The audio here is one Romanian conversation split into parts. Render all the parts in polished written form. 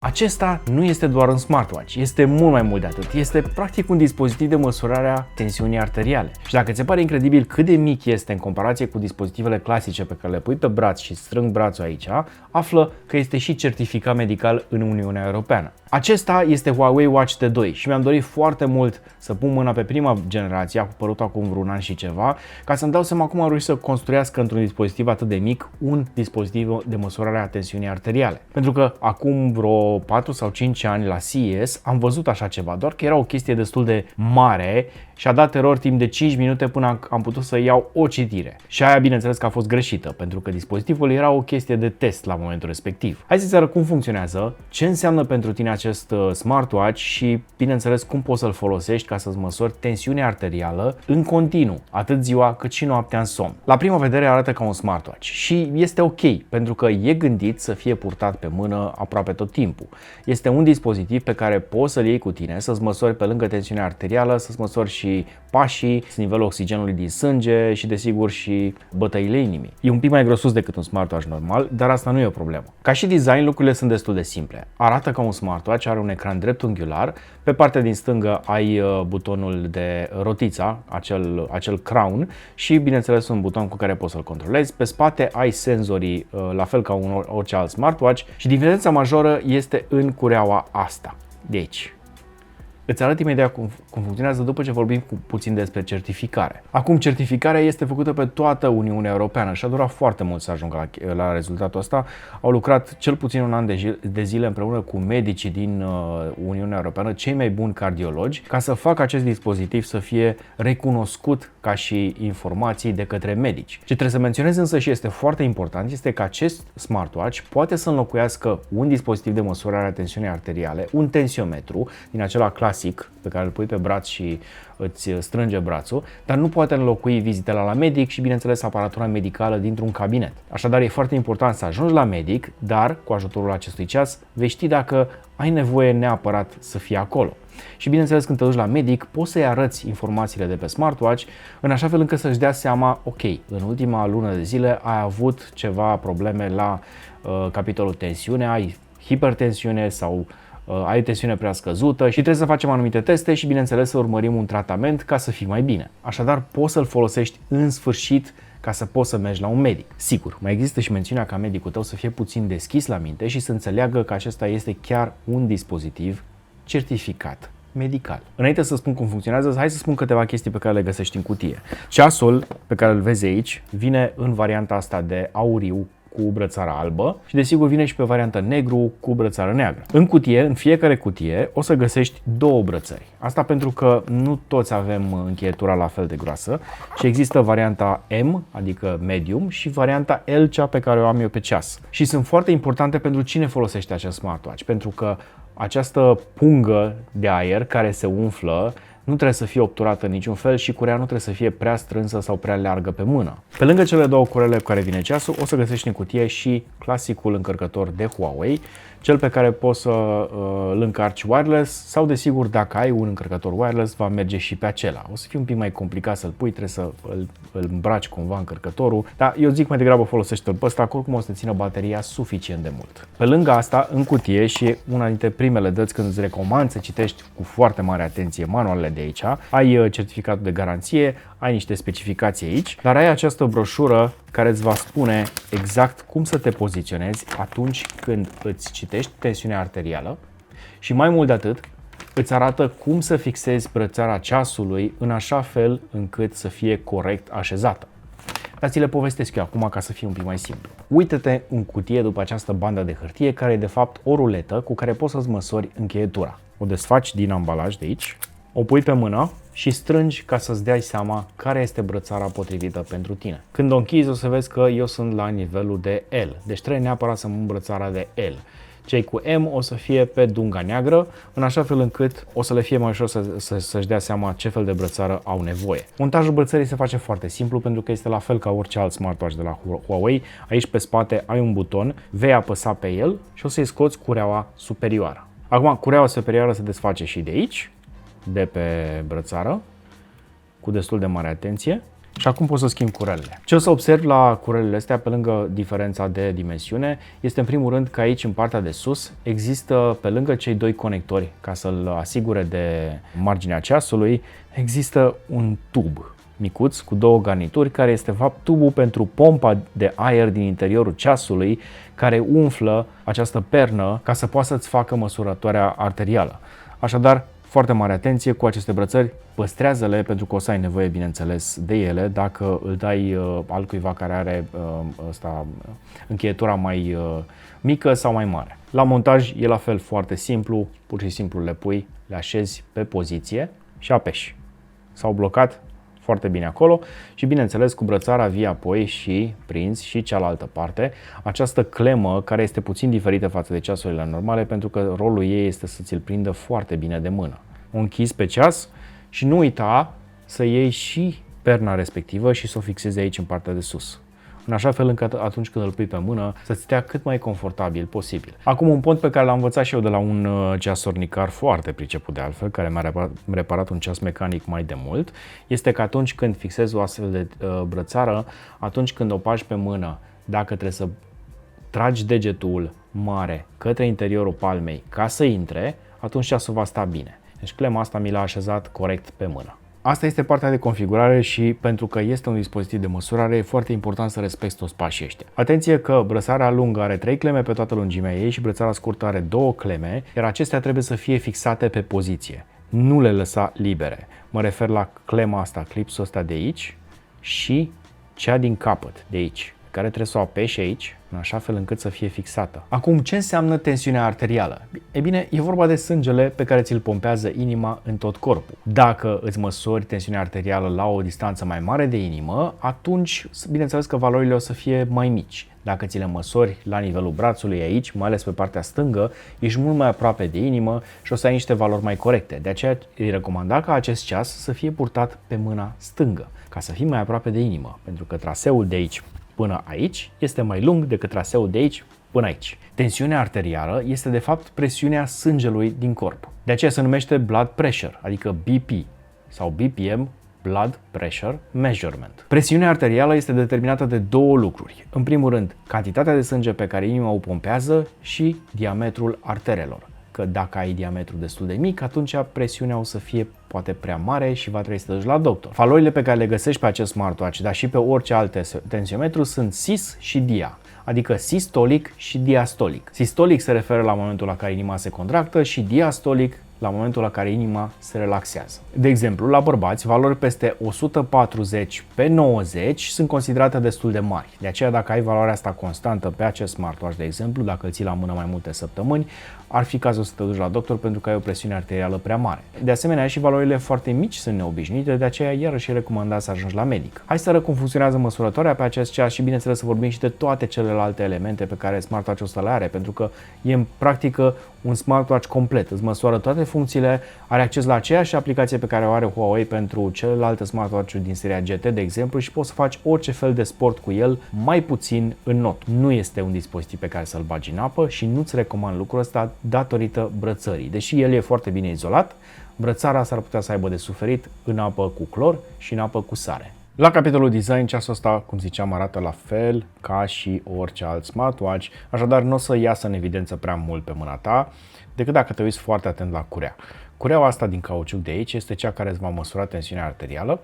Acesta nu este doar un smartwatch, este mult mai mult de atât. Este practic un dispozitiv de măsurare a tensiunii arteriale. Și dacă ți se pare incredibil cât de mic este în comparație cu dispozitivele clasice pe care le pui pe braț și strâng brațul aici, află că este și certificat medical în Uniunea Europeană. Acesta este Huawei Watch T2 și mi-am dorit foarte mult să pun mâna pe prima generație, a apărut acum vreun an și ceva, ca să-mi dau seama cum am reușit să construiască într-un dispozitiv atât de mic un dispozitiv de măsurare a tensiunii arteriale. Pentru că acum vreo 4 sau 5 ani la CES am văzut așa ceva, doar că era o chestie destul de mare și a dat error timp de 5 minute până am putut să iau o citire. Și aia bineînțeles că a fost greșită, pentru că dispozitivul era o chestie de test la momentul respectiv. Hai să-ți arăt cum funcționează, ce înseamnă pentru tine acest smartwatch și bineînțeles cum poți să-l folosești ca să-ți măsori tensiunea arterială în continuu, atât ziua cât și noaptea în somn. La prima vedere arată ca un smartwatch și este ok, pentru că e gândit să fie purtat pe mână aproape tot timpul. Este un dispozitiv pe care poți să-l iei cu tine, să-ți măsori pe lângă tensiunea arterială, să-ți măsori și pașii, nivelul oxigenului din sânge și desigur și bătăile inimii. E un pic mai grosus decât un smartwatch normal, dar asta nu e o problemă. Ca și design, lucrurile sunt destul de simple. Arată ca un smartwatch, are un ecran dreptunghiular, pe partea din stângă ai butonul de rotița, acel crown și bineînțeles un buton cu care poți să-l controlezi. Pe spate ai senzorii, la fel ca orice alt smartwatch și diferența majoră este în cureaua asta. Deci, îți arăt imediat cum funcționează după ce vorbim puțin despre certificare. Acum, certificarea este făcută pe toată Uniunea Europeană și a durat foarte mult să ajungă la rezultatul ăsta. Au lucrat cel puțin un an de zile împreună cu medicii din Uniunea Europeană, cei mai buni cardiologi, ca să facă acest dispozitiv să fie recunoscut ca și informații de către medici. Ce trebuie să menționez însă și este foarte important este că acest smartwatch poate să înlocuiască un dispozitiv de măsurare a tensiunii arteriale, un tensiometru din acela clasic pe care îl pui pe braț și îți strânge brațul, dar nu poate înlocui vizitele la medic și bineînțeles aparatura medicală dintr-un cabinet. Așadar e foarte important să ajungi la medic, dar cu ajutorul acestui ceas vei ști dacă ai nevoie neapărat să fii acolo. Și bineînțeles când te duci la medic poți să-i arăți informațiile de pe smartwatch în așa fel încât să-și dea seama, ok, în ultima lună de zile ai avut ceva probleme la capitolul tensiune, ai hipertensiune sau ai tensiune prea scăzută și trebuie să facem anumite teste și bineînțeles să urmărim un tratament ca să fii mai bine. Așadar poți să-l folosești în sfârșit ca să poți să mergi la un medic. Sigur, mai există și mențiunea ca medicul tău să fie puțin deschis la minte și să înțeleagă că acesta este chiar un dispozitiv certificat medical. Înainte să spun cum funcționează, hai să spun câteva chestii pe care le găsești în cutie. Ceasul pe care îl vezi aici vine în varianta asta de auriu cu brățara albă și desigur vine și pe varianta negru cu brățară neagră. În cutie, în fiecare cutie, o să găsești două brățări. Asta pentru că nu toți avem încheietura la fel de groasă și există varianta M, adică medium, și varianta L, cea pe care o am eu pe ceas. Și sunt foarte importante pentru cine folosește acest smartwatch, pentru că această pungă de aer care se umflă nu trebuie să fie obturată în niciun fel și cureaua nu trebuie să fie prea strânsă sau prea largă pe mână. Pe lângă cele două curele cu care vine ceasul, o să găsești în cutie și clasicul încărcător de Huawei, cel pe care poți să îl încarci wireless sau desigur dacă ai un încărcător wireless va merge și pe acela. O să fie un pic mai complicat să-l pui, trebuie să îl îmbraci cumva încărcătorul, dar eu zic mai degrabă folosește-l pe ăsta, oricum o să țină bateria suficient de mult. Pe lângă asta, în cutie și una dintre primele dăți când îți recomand să citești cu foarte mare atenție manualele de aici, ai certificatul de garanție, ai niște specificații aici, dar ai această broșură care îți va spune exact cum să te poziționezi atunci când îți citești tensiunea arterială și mai mult de atât, îți arată cum să fixezi brățara ceasului în așa fel încât să fie corect așezată. Dar ți le povestesc eu acum ca să fie un pic mai simplu. Uită-te în cutie după această bandă de hârtie care e de fapt o ruletă cu care poți să-ți măsori încheietura. O desfaci din ambalaj de aici, o pui pe mână și strângi ca să-ți dai seama care este brățara potrivită pentru tine. Când o închizi o să vezi că eu sunt la nivelul de L, deci trebuie neapărat să am brățara de L. Cei cu M o să fie pe dunga neagră, în așa fel încât o să le fie mai ușor să-și dea seama ce fel de brățară au nevoie. Montajul brățării se face foarte simplu pentru că este la fel ca orice alt smartwatch de la Huawei. Aici pe spate ai un buton, vei apăsa pe el și o să-i scoți cureaua superioară. Acum, cureaua superioară se desface și de aici, de pe brățară, cu destul de mare atenție Și acum pot să schimb curelele. Ce o să observ la curelele astea, pe lângă diferența de dimensiune, este în primul rând că aici, în partea de sus, există, pe lângă cei doi conectori, ca să-l asigure de marginea ceasului, există un tub micuț cu două garnituri, care este de fapt tubul pentru pompa de aer din interiorul ceasului, care umflă această pernă ca să poată să-ți facă măsurătoarea arterială. Așadar, foarte mare atenție cu aceste brățări, păstrează-le pentru că o să ai nevoie, bineînțeles, de ele dacă îl dai altcuiva care are încheietura mai mică sau mai mare. La montaj e la fel foarte simplu, pur și simplu le pui, le așezi pe poziție și apeși. S-au blocat foarte bine acolo și, bineînțeles, cu brățara vii apoi și prinzi și cealaltă parte, această clemă care este puțin diferită față de ceasurile normale pentru că rolul ei este să ți-l prindă foarte bine de mână. O închizi pe ceas și nu uita să iei și perna respectivă și să o fixezi aici în partea de sus, în așa fel încât atunci când îl pui pe mână să-ți stea cât mai confortabil posibil. Acum, un pont pe care l-am învățat și eu de la un ceasornicar foarte priceput de altfel, care mi-a reparat un ceas mecanic mai de mult, este că atunci când fixezi o astfel de brățară, atunci când o pagi pe mână, dacă trebuie să tragi degetul mare către interiorul palmei ca să intre, atunci ceasul va sta bine. Deci clema asta mi l-a așezat corect pe mână. Asta este partea de configurare și pentru că este un dispozitiv de măsurare, e foarte important să respecti toți pașii ăștia. Atenție că brățara lungă are 3 cleme pe toată lungimea ei și brățara scurtă are 2 cleme, iar acestea trebuie să fie fixate pe poziție. Nu le lăsa libere. Mă refer la clema asta, clipsul ăsta de aici și cea din capăt, de aici, care trebuie să o apeși aici, în așa fel încât să fie fixată. Acum, ce înseamnă tensiunea arterială? E bine, e vorba de sângele pe care ți-l pompează inima în tot corpul. Dacă îți măsori tensiunea arterială la o distanță mai mare de inimă, atunci, bineînțeles că valorile o să fie mai mici. Dacă ți le măsori la nivelul brațului aici, mai ales pe partea stângă, ești mult mai aproape de inimă și o să ai niște valori mai corecte. De aceea îi recomanda ca acest ceas să fie purtat pe mâna stângă, ca să fii mai aproape de inimă, pentru că traseul de aici până aici este mai lung decât traseul de aici până aici. Tensiunea arterială este de fapt presiunea sângelui din corp. De aceea se numește blood pressure, adică BP sau BPM, blood pressure measurement. Presiunea arterială este determinată de două lucruri. În primul rând, cantitatea de sânge pe care inima o pompează și diametrul arterelor. Că dacă ai diametru destul de mic, atunci presiunea o să fie poate prea mare și va trebui să te duci la doctor. Valorile pe care le găsești pe acest smartwatch, dar și pe orice alt tensiometru, sunt SIS și DIA, adică sistolic și diastolic. Sistolic se referă la momentul la care inima se contractă și diastolic la momentul la care inima se relaxează. De exemplu, la bărbați, valori peste 140 pe 90 sunt considerate destul de mari. De aceea, dacă ai valoarea asta constantă pe acest smartwatch, de exemplu, dacă îl ții la mână mai multe săptămâni, ar fi cazul să te duci la doctor pentru că ai o presiune arterială prea mare. De asemenea, și valorile foarte mici sunt neobișnuite, de aceea iarăși e recomandat să ajungi la medic. Hai să arăt cum funcționează măsurătoarea pe acest ceas și, bineînțeles, să vorbim și de toate celelalte elemente pe care smartwatch-ul ăsta le are, pentru că e în practică un smartwatch complet. Îți măsoară toate funcțiile, are acces la aceeași aplicație pe care o are Huawei pentru celelalte smartwatch-uri din seria GT, de exemplu, și poți să faci orice fel de sport cu el, mai puțin în not. Nu este un dispozitiv pe care să-l bagi în apă și nu-ți recomand lucrul ăsta datorită brățării. Deși el e foarte bine izolat, brățara s-ar putea să aibă de suferit în apă cu clor și în apă cu sare. La capitolul design, ceasul ăsta, cum ziceam, arată la fel ca și orice alt smartwatch, așadar nu o să iasă în evidență prea mult pe mâna ta, decât dacă te uiți foarte atent la curea. Cureaua asta din cauciuc de aici este cea care îți va măsura tensiunea arterială,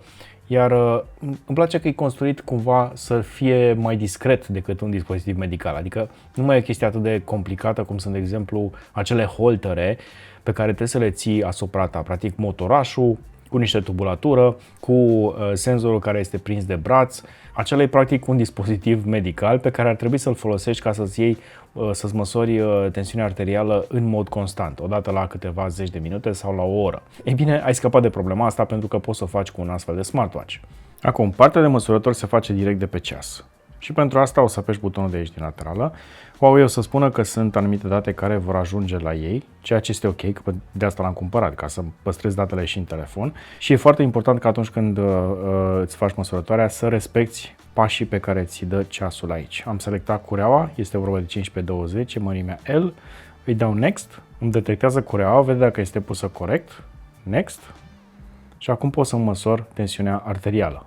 iar îmi place că e construit cumva să fie mai discret decât un dispozitiv medical, adică nu mai e o chestie atât de complicată cum sunt, de exemplu, acele holtere pe care trebuie să le ții asupra ta, practic motorașul, cu niște tubulatură, cu senzorul care este prins de braț. Acela e practic un dispozitiv medical pe care ar trebui să-l folosești ca să-ți măsori tensiunea arterială în mod constant, odată la câteva zeci de minute sau la o oră. Ei bine, ai scăpat de problema asta pentru că poți să o faci cu un astfel de smartwatch. Acum, partea de măsurător se face direct de pe ceas. Și pentru asta o să apeși butonul de aici din laterală. Huawei o să spună că sunt anumite date care vor ajunge la ei, ceea ce este ok, că de asta l-am cumpărat, ca să păstrezi datele și în telefon. Și e foarte important că atunci când îți faci măsurătoarea să respecti pașii pe care ți dă ceasul aici. Am selectat cureaua, este vorba de 15x20, mărimea L, îi dau Next, îmi detectează cureaua, vede dacă este pusă corect, Next, și acum pot să măsor tensiunea arterială.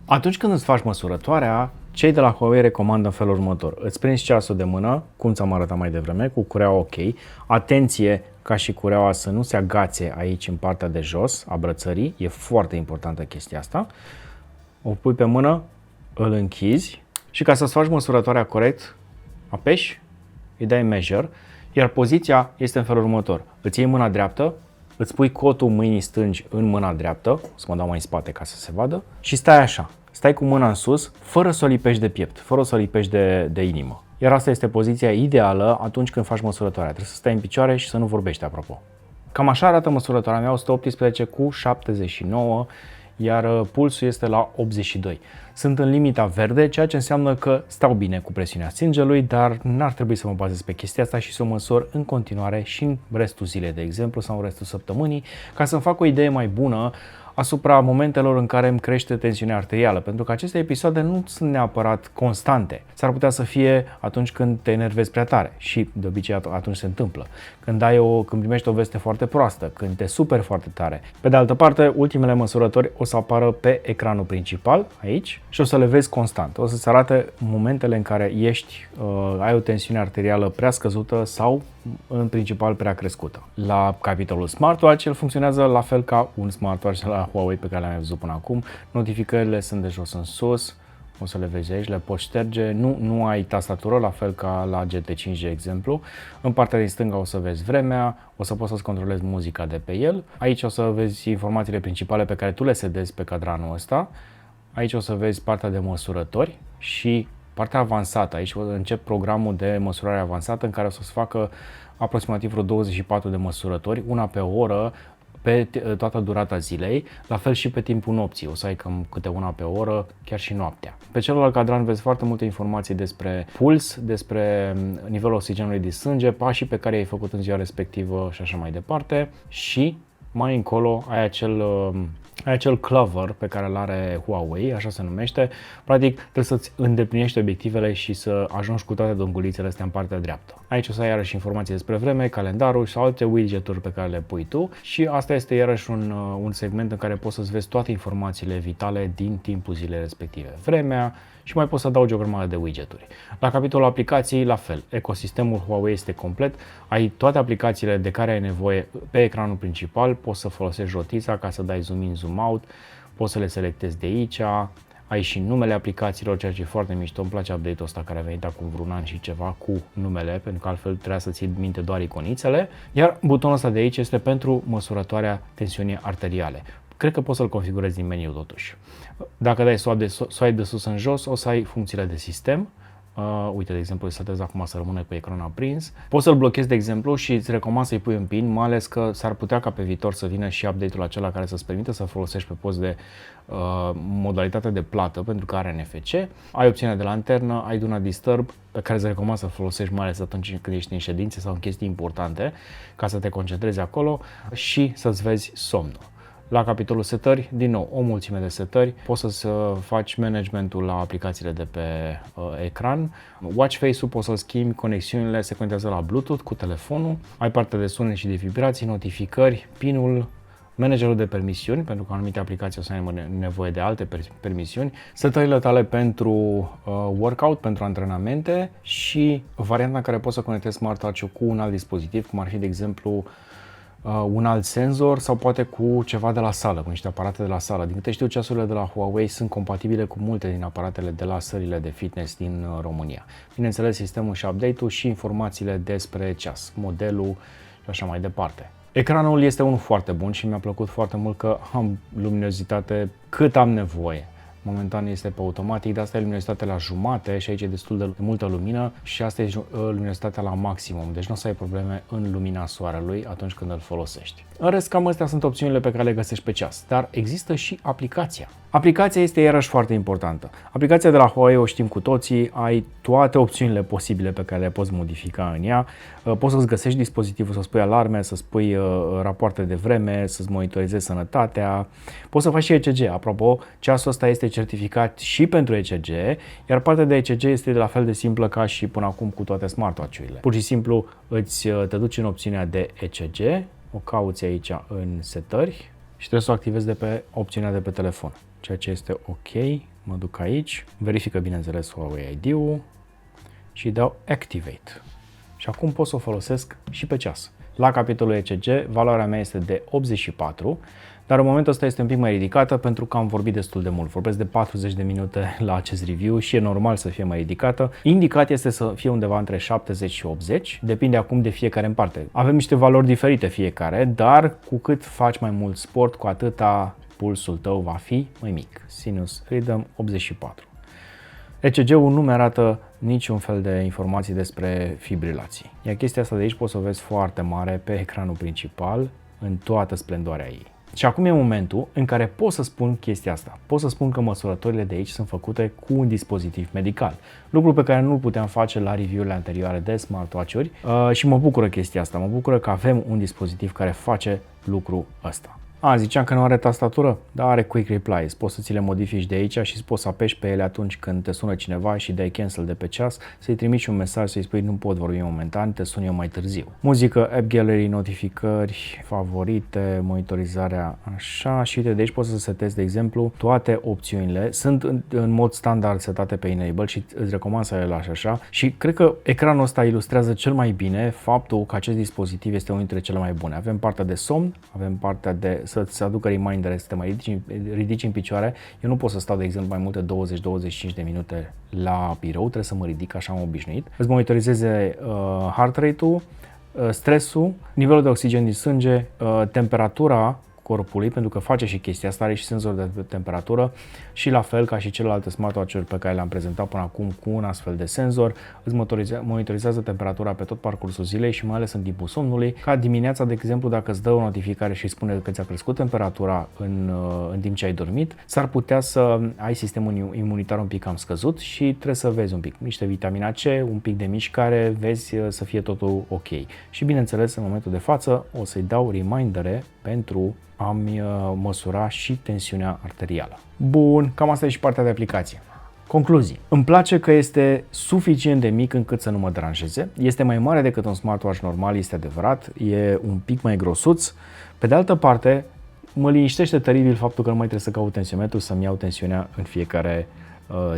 Atunci când îți faci măsurătoarea, cei de la Huawei recomandă în felul următor. Îți prinzi ceasul de mână, cum ți-am arătat mai devreme, cu cureaua ok. Atenție ca și cureaua să nu se agațe aici în partea de jos a brățării. E foarte importantă chestia asta. O pui pe mână, îl închizi și ca să-ți faci măsurătoarea corect, apeși, îi dai measure, iar poziția este în felul următor. Îți iei mâna dreaptă, îți pui cotul mâinii stângi în mâna dreaptă, să mă dau mai în spate ca să se vadă, și stai așa. Stai cu mâna în sus, fără să o lipești de piept, fără să o lipești de inimă. Iar asta este poziția ideală atunci când faci măsurătoarea. Trebuie să stai în picioare și să nu vorbești, apropo. Cam așa arată măsurătoarea mea, 118 cu 79, iar pulsul este la 82. Sunt în limita verde, ceea ce înseamnă că stau bine cu presiunea sângelui, dar n-ar trebui să mă bazez pe chestia asta și să o măsor în continuare și în restul zilei, de exemplu, sau în restul săptămânii, ca să-mi fac o idee mai bună asupra momentelor în care îmi crește tensiunea arterială, pentru că aceste episoade nu sunt neapărat constante. S-ar putea să fie atunci când te enervezi prea tare și de obicei atunci se întâmplă. Când primești o veste foarte proastă, când te superi foarte tare. Pe de altă parte, ultimele măsurători o să apară pe ecranul principal, aici, și o să le vezi constant. O să-ți arate momentele în care ai o tensiune arterială prea scăzută sau în principal prea crescută. La capitolul smartwatch, el funcționează la fel ca un smartwatch la Huawei pe care l-am văzut până acum. Notificările sunt de jos în sus, o să le vezi aici, le poți șterge. Nu ai tastatură, la fel ca la GT5, de exemplu. În partea din stânga o să vezi vremea, o să poți să-ți controlezi muzica de pe el. Aici o să vezi informațiile principale pe care tu le sedezi pe cadranul ăsta. Aici o să vezi partea de măsurători și partea avansată. Aici încep programul de măsurare avansată în care o să-ți facă aproximativ vreo 24 de măsurători, una pe oră, pe toată durata zilei, la fel și pe timpul nopții. O să ai cam câte una pe oră, chiar și noaptea. Pe celălalt cadran vezi foarte multe informații despre puls, despre nivelul oxigenului din sânge, pașii pe care i-ai făcut în ziua respectivă și așa mai departe. Și mai încolo ai acel clover pe care îl are Huawei, așa se numește. Practic trebuie să-ți îndeplinești obiectivele și să ajungi cu toate dongulițele astea în partea dreaptă. Aici o să ai iarăși informații despre vreme, calendarul sau alte widgeturi pe care le pui tu și asta este iarăși un segment în care poți să-ți vezi toate informațiile vitale din timpul zilei respective. Vremea și mai poți să adaugi o grămadă de widgeturi. La capitolul aplicații, la fel. Ecosistemul Huawei este complet. Ai toate aplicațiile de care ai nevoie pe ecranul principal. Poți să folosești rotița ca să dai zoom in, zoom out. Poți să le selectezi de aici. Ai și numele aplicațiilor, ceea ce e foarte mișto. Îmi place update-ul ăsta care a venit acum vreun an și ceva cu numele, pentru că altfel trebuia să ții minte doar iconițele. Iar butonul ăsta de aici este pentru măsurătoarea tensiunii arteriale. Cred că poți să-l configurezi din meniu totuși. Dacă dai swipe de sus în jos, o să ai funcțiile de sistem. Uite, de exemplu, îi setez acum să rămână cu ecranul aprins. Poți să-l blochezi, de exemplu, și îți recomand să-i pui un PIN, mai ales că s-ar putea ca pe viitor să vină și update-ul acela care să-ți permite să folosești pe post de modalitate de plată, pentru că are NFC. Ai opțiunea de lanternă, ai Do Not Disturb, pe care îți recomand să folosești mai ales atunci când ești în ședințe sau în chestii importante, ca să te concentrezi acolo și să-ți vezi somnul. La capitolul setări, din nou, o mulțime de setări. Poți să faci managementul la aplicațiile de pe ecran. Watch face-ul poți să schimbi, conexiunile se conectează la Bluetooth cu telefonul. Ai parte de sunet și de vibrații, notificări, PIN-ul, managerul de permisiuni, pentru că anumite aplicații o să ai nevoie de alte permisiuni, setările tale pentru workout, pentru antrenamente și varianta în care poți să conectezi smartwatch-ul cu un alt dispozitiv, cum ar fi, de exemplu, un alt senzor sau poate cu ceva de la sală, cu niște aparate de la sală. Din câte știu, ceasurile de la Huawei sunt compatibile cu multe din aparatele de la sălile de fitness din România. Bineînțeles, sistemul și update-ul și informațiile despre ceas, modelul și așa mai departe. Ecranul este unul foarte bun și mi-a plăcut foarte mult că am luminozitate cât am nevoie. Momentan este pe automatic, dar asta e luminositatea la jumate și aici e destul de multă lumină și asta e luminositatea la maximum, deci nu o să ai probleme în lumina soarelui atunci când îl folosești. În rest, cam astea sunt opțiunile pe care le găsești pe ceas, dar există și aplicația. Aplicația este iarăși foarte importantă. Aplicația de la Huawei o știm cu toții, ai toate opțiunile posibile pe care le poți modifica în ea. Poți să-ți găsești dispozitivul, să-ți pui alarme, să-ți pui rapoarte de vreme, să-ți monitorizezi sănătatea. Poți să faci și ECG. Apropo, ceasul ăsta este certificat și pentru ECG, iar partea de ECG este la fel de simplă ca și până acum cu toate smartwatch-urile. Pur și simplu te duci în opțiunea de ECG, o cauți aici în setări și trebuie să o activezi de pe opțiunea de pe telefon, ceea ce este ok. Mă duc aici, verifică bineînțeles Huawei ID-ul și dau Activate. Și acum pot să o folosesc și pe ceas. La capitolul ECG, valoarea mea este de 84, dar în momentul ăsta este un pic mai ridicată pentru că am vorbit destul de mult. Vorbesc de 40 de minute la acest review și e normal să fie mai ridicată. Indicat este să fie undeva între 70 și 80, depinde acum de fiecare în parte. Avem niște valori diferite fiecare, dar cu cât faci mai mult sport, cu atâta pulsul tău va fi mai mic. Sinus Rhythm 84. ECG-ul nu mi-arată niciun fel de informații despre fibrilații. Iar chestia asta de aici poți să o vezi foarte mare pe ecranul principal, în toată splendoarea ei. Și acum e momentul în care pot să spun chestia asta. Pot să spun că măsurătorile de aici sunt făcute cu un dispozitiv medical. Lucru pe care nu-l puteam face la review-urile anterioare de smartwatch-uri și mă bucură chestia asta. Mă bucură că avem un dispozitiv care face lucrul ăsta. Ziceam că nu are tastatură, dar are Quick Replies. Poți să ți le modifici de aici și poți să apeși pe ele atunci când te sună cineva și dai cancel de pe ceas, să-i trimiți un mesaj, să-i spui nu pot vorbi momentan, te sun eu mai târziu. Muzică, App Gallery, notificări, favorite, monitorizarea, așa, și uite, de aici poți să setezi, de exemplu, toate opțiunile. Sunt în mod standard setate pe Enable și îți recomand să le lași așa și cred că ecranul ăsta ilustrează cel mai bine faptul că acest dispozitiv este unul dintre cele mai bune. Avem partea de somn, avem partea de să-ți aducă reminder, să te mai ridici în picioare. Eu nu pot să stau, de exemplu, mai multe 20-25 de minute la birou, trebuie să mă ridic, așa am obișnuit. Îți monitorizeze heart rate-ul, stresul, nivelul de oxigen din sânge, temperatura corpului, pentru că face și chestia asta, are și senzor de temperatură și la fel ca și celelalte smartwatch-uri pe care le-am prezentat până acum cu un astfel de senzor, îți monitorizează temperatura pe tot parcursul zilei și mai ales în timpul somnului, ca dimineața, de exemplu, dacă îți dă o notificare și spune că ți-a crescut temperatura în timp ce ai dormit, s-ar putea să ai sistemul imunitar un pic cam scăzut și trebuie să vezi un pic niște vitamina C, un pic de mișcare, vezi să fie totul ok. Și bineînțeles, în momentul de față o să-i dau remindere pentru a-mi măsura și tensiunea arterială. Bun, cam asta e și partea de aplicație. Concluzii. Îmi place că este suficient de mic încât să nu mă deranjeze. Este mai mare decât un smartwatch normal, este adevărat. E un pic mai grosuț. Pe de altă parte, mă liniștește teribil faptul că nu mai trebuie să caut tensiometru, să-mi iau tensiunea în fiecare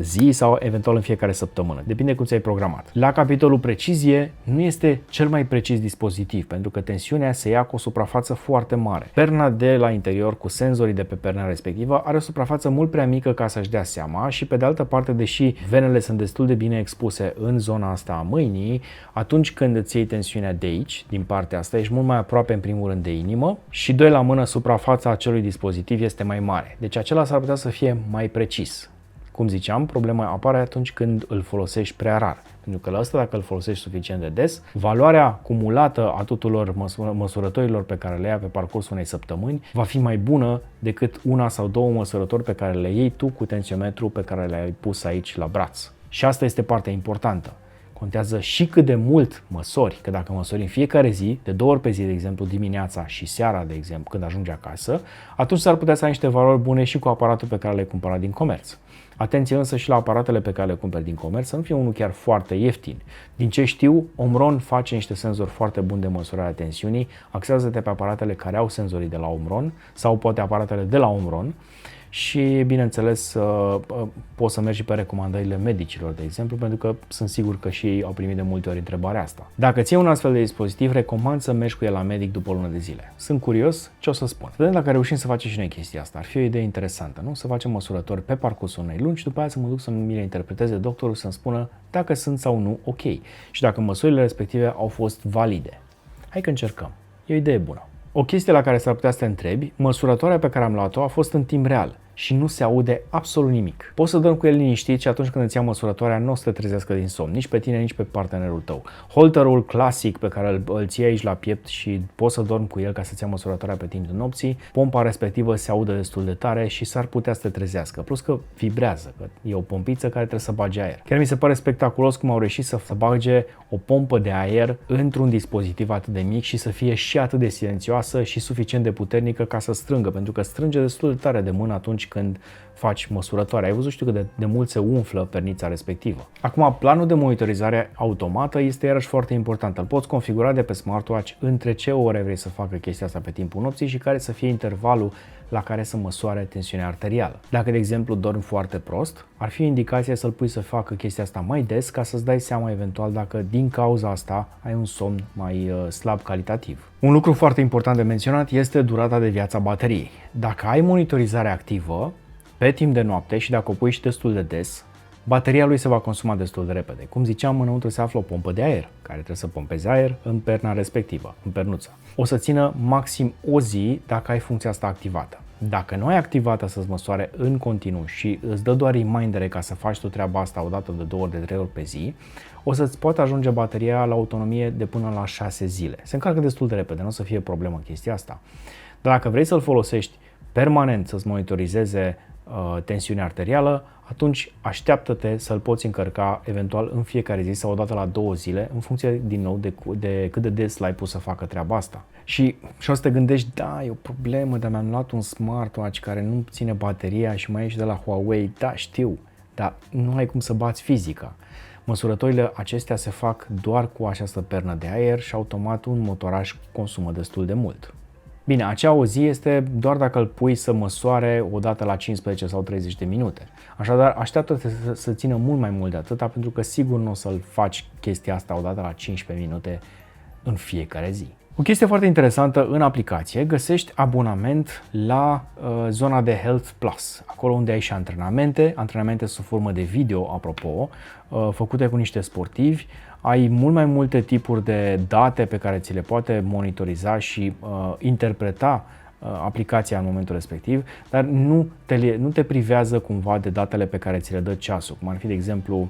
zi sau eventual în fiecare săptămână. Depinde cum ți-ai programat. La capitolul precizie, nu este cel mai precis dispozitiv, pentru că tensiunea se ia cu o suprafață foarte mare. Perna de la interior cu senzorii de pe perna respectivă are o suprafață mult prea mică ca să-și dea seama și pe de altă parte, deși venele sunt destul de bine expuse în zona asta a mâinii, atunci când îți iei tensiunea de aici, din partea asta, ești mult mai aproape în primul rând de inimă și doi la mână, suprafața acelui dispozitiv este mai mare. Deci acela s-ar putea să fie mai precis. Cum ziceam, problema apare atunci când îl folosești prea rar. Pentru că la asta, dacă îl folosești suficient de des, valoarea cumulată a tuturor măsurătorilor pe care le ai pe parcursul unei săptămâni va fi mai bună decât una sau două măsurători pe care le iei tu cu tensiometru pe care le-ai pus aici la braț. Și asta este partea importantă. Contează și cât de mult măsori, că dacă măsori în fiecare zi, de 2 ori pe zi, de exemplu, dimineața și seara, de exemplu, când ajungi acasă, atunci s-ar putea să ai niște valori bune și cu aparatul pe care le-ai cumpărat din comerț. Atenție însă și la aparatele pe care le cumperi din comerț, să nu fie unul chiar foarte ieftin. Din ce știu, Omron face niște senzori foarte buni de măsurare a tensiunii, axează-te pe aparatele care au senzorii de la Omron sau poate aparatele de la Omron. Și, bineînțeles, poți să mergi și pe recomandările medicilor, de exemplu, pentru că sunt sigur că și ei au primit de multe ori întrebarea asta. Dacă ții un astfel de dispozitiv, recomand să mergi cu el la medic după o lună de zile. Sunt curios ce o să spun. Vedem dacă reușim să facem și noi chestia asta. Ar fi o idee interesantă, nu? Să facem măsurători pe parcursul unei luni și după aia să mă duc să mi le interpreteze doctorul, să-mi spună dacă sunt sau nu ok și dacă măsurile respective au fost valide. Hai că încercăm. E o idee bună. O chestie la care s-ar putea să te întrebi, măsurătoarea pe care am luat-o a fost în timp real și nu se aude absolut nimic. Poți să dormi cu el liniștit și atunci când îți ia măsurătoarea nu o să te trezească din somn, nici pe tine, nici pe partenerul tău. Holterul clasic pe care îl ții aici la piept și poți să dormi cu el ca să-ți ia măsurătoarea pe timpul nopții, pompa respectivă se aude destul de tare și s-ar putea să te trezească. Plus că vibrează, că e o pompiță care trebuie să bage aer. Chiar mi se pare spectaculos cum au reușit să bage o pompă de aer într-un dispozitiv atât de mic și să fie și atât de silențioasă și suficient de puternică ca să strângă, pentru că strânge destul de tare de mână atunci când faci măsurătoare. Ai văzut, știu cât de mult se umflă pernița respectivă. Acum, planul de monitorizare automată este iarăși foarte important. Îl poți configura de pe smartwatch între ce ore vrei să facă chestia asta pe timpul nopții și care să fie intervalul la care să măsoare tensiunea arterială. Dacă, de exemplu, dormi foarte prost, ar fi o indicație să-l pui să facă chestia asta mai des ca să-ți dai seama eventual dacă din cauza asta ai un somn mai slab calitativ. Un lucru foarte important de menționat este durata de viață a bateriei. Dacă ai monitorizare activă pe timp de noapte și dacă o pui și destul de des, bateria lui se va consuma destul de repede. Cum ziceam, înăuntru se află o pompă de aer, care trebuie să pompeze aer în perna respectivă, în pernuță. O să țină maxim o zi dacă ai funcția asta activată. Dacă nu ai activată să-ți măsoare în continuu și îți dă doar remindere ca să faci tu treaba asta o dată de 2 ori, de 3 ori pe zi, o să-ți poate ajunge bateria la autonomie de până la 6 zile. Se încarcă destul de repede, nu o să fie problemă chestia asta. Dar dacă vrei să-l folosești permanent, să-ți monitorizeze tensiunea arterială, atunci așteaptă-te să-l poți încărca eventual în fiecare zi sau o dată la 2 zile, în funcție din nou de cât de des l-ai pus să facă treaba asta. Și o să te gândești, da, e o problemă, dar mi-am luat un smartwatch care nu ține bateria și mai ești de la Huawei. Da, știu, dar nu ai cum să bați fizica. Măsurătorile acestea se fac doar cu această pernă de aer și automat un motoraj consumă destul de mult. Bine, acea o zi este doar dacă îl pui să măsoare o dată la 15 sau 30 de minute. Așadar, așteaptă-te să țină mult mai mult de atâta, pentru că sigur nu o să-l faci chestia asta o dată la 15 minute în fiecare zi. O chestie foarte interesantă în aplicație, găsești abonament la zona de Health Plus, acolo unde ai și antrenamente sub formă de video, apropo, făcute cu niște sportivi. Ai mult mai multe tipuri de date pe care ți le poate monitoriza și interpreta aplicația în momentul respectiv, dar nu te privează cumva de datele pe care ți le dă ceasul, cum ar fi, de exemplu,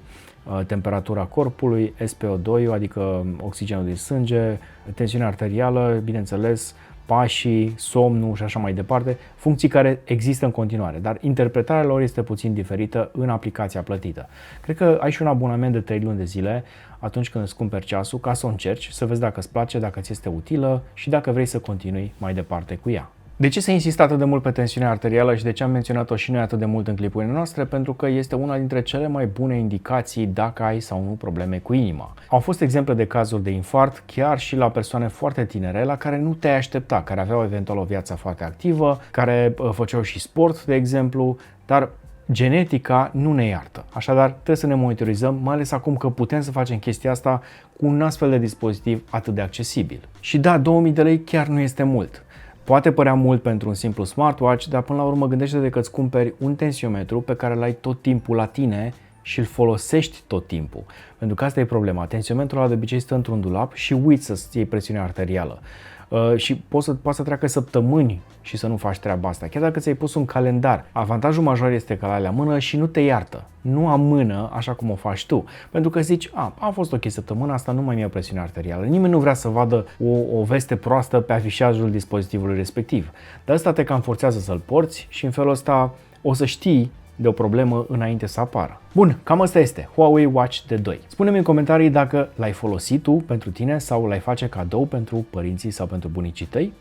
temperatura corpului, SpO2, adică oxigenul din sânge, tensiunea arterială, bineînțeles, pașii, somnul și așa mai departe, funcții care există în continuare, dar interpretarea lor este puțin diferită în aplicația plătită. Cred că ai și un abonament de 3 luni de zile atunci când îți cumperi ceasul, ca să o încerci, să vezi dacă îți place, dacă ți este utilă și dacă vrei să continui mai departe cu ea. De ce se insistă atât de mult pe tensiunea arterială și de ce am menționat-o și noi atât de mult în clipurile noastre? Pentru că este una dintre cele mai bune indicații dacă ai sau nu probleme cu inima. Au fost exemple de cazuri de infarct chiar și la persoane foarte tinere la care nu te-ai aștepta, care aveau eventual o viață foarte activă, care făceau și sport, de exemplu, dar genetica nu ne iartă. Așadar, trebuie să ne monitorizăm, mai ales acum că putem să facem chestia asta cu un astfel de dispozitiv atât de accesibil. Și da, 2000 de lei chiar nu este mult. Poate părea mult pentru un simplu smartwatch, dar până la urmă gândește-te că îți cumperi un tensiometru pe care l-ai tot timpul la tine și îl folosești tot timpul. Pentru că asta e problema. Tensiometrul ăla de obicei stă într-un dulap și uiți să-ți iei presiunea arterială. Și poate să treacă săptămâni și să nu faci treaba asta, chiar dacă ți-ai pus un calendar. Avantajul major este că l-ai la mână și nu te iartă, nu amână așa cum o faci tu, pentru că zici, a fost ok săptămâna asta, nu mai mi-e presiunea arterială. Nimeni nu vrea să vadă o veste proastă pe afișajul dispozitivului respectiv. Dar asta te cam forțează să-l porți și în felul ăsta o să știi de o problemă înainte să apară. Bun, cam asta este Huawei Watch D2. Spune-mi în comentarii dacă l-ai folosit tu pentru tine sau l-ai face cadou pentru părinții sau pentru bunicii tăi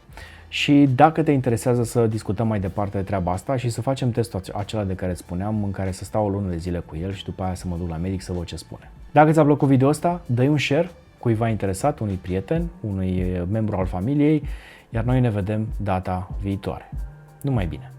și dacă te interesează să discutăm mai departe de treaba asta și să facem testul acela de care îți spuneam, în care să stau o lună de zile cu el și după aia să mă duc la medic să văd ce spune. Dacă ți-a plăcut video ăsta, dă-i un share cuiva interesat, unui prieten, unui membru al familiei, iar noi ne vedem data viitoare. Numai bine!